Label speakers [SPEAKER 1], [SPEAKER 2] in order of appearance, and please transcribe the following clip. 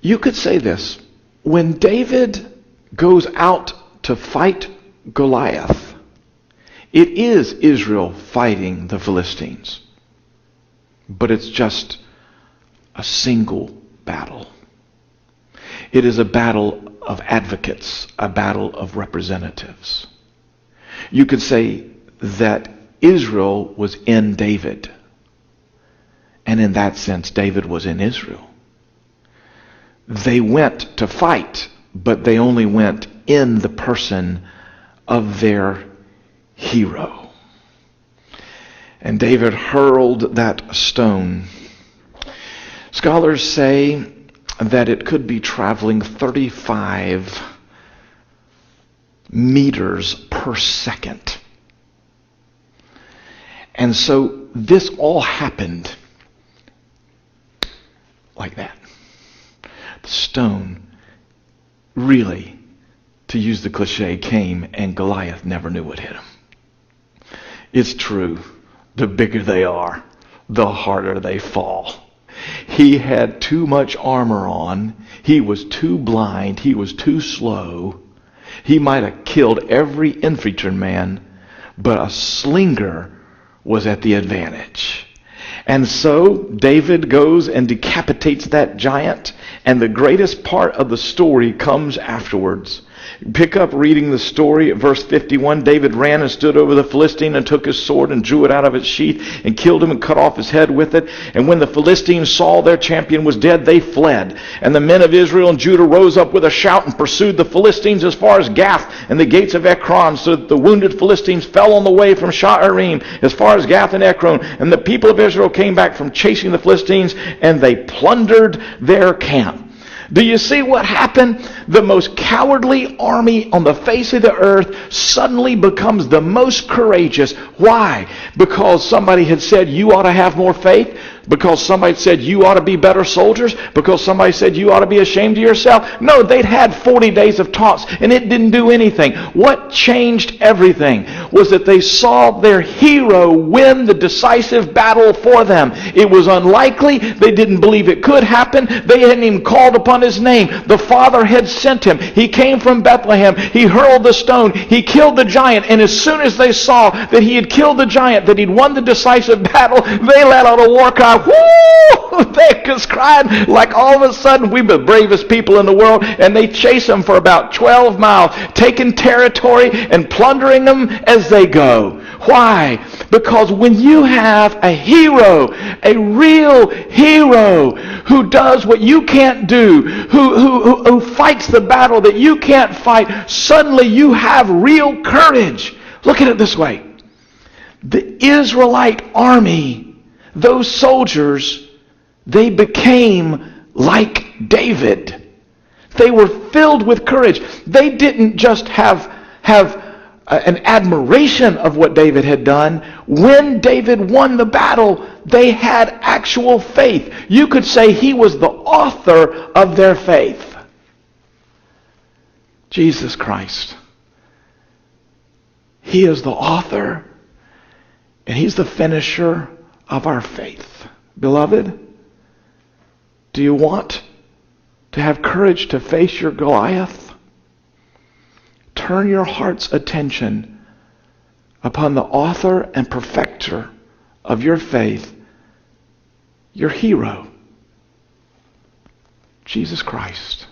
[SPEAKER 1] You could say this. When David goes out to fight Goliath, it is Israel fighting the Philistines. But it's just a single battle. It is a battle of advocates, a battle of representatives. You could say that Israel was in David. And in that sense, David was in Israel. They went to fight, but they only went in the person of their hero. And David hurled that stone. Scholars say that it could be traveling 35 meters per second. And so this all happened like that. The stone really, to use the cliche, came and Goliath never knew what hit him. It's true. The bigger they are, the harder they fall. He had too much armor on. He was too blind. He was too slow. He might have killed every infantryman, but a slinger was at the advantage. And so David goes and decapitates that giant, and the greatest part of the story comes afterwards. Pick up reading the story at verse 51. David ran and stood over the Philistine and took his sword and drew it out of its sheath and killed him and cut off his head with it. And when the Philistines saw their champion was dead, they fled. And the men of Israel and Judah rose up with a shout and pursued the Philistines as far as Gath and the gates of Ekron, so that the wounded Philistines fell on the way from Sha'arim as far as Gath and Ekron. And the people of Israel came back from chasing the Philistines, and they plundered their camp. Do you see what happened? The most cowardly army on the face of the earth suddenly becomes the most courageous. Why? Because somebody had said you ought to have more faith? Because somebody said you ought to be better soldiers? Because somebody said you ought to be ashamed of yourself? No, they'd had 40 days of taunts and it didn't do anything. What changed everything was that they saw their hero win the decisive battle for them. It was unlikely. They didn't believe it could happen. They hadn't even called upon his name. The Father had sent him. He came from Bethlehem. He hurled the stone. He killed the giant. And as soon as they saw that he had killed the giant, that he'd won the decisive battle, they let out a war cry. Woo! They just cried like all of a sudden we're the bravest people in the world, and they chase them for about 12 miles, taking territory and plundering them as they go. Why? Because when you have a hero, a real hero, who does what you can't do, who fights the battle that you can't fight, suddenly you have real courage. Look at it this way. The Israelite army, those soldiers, they became like David. They were filled with courage. They didn't just have an admiration of what David had done. When David won the battle, they had actual faith. You could say he was the author of their faith. Jesus Christ. He is the author, and he's the finisher of our faith. Beloved, do you want to have courage to face your Goliath? Turn your heart's attention upon the author and perfecter of your faith, your hero, Jesus Christ.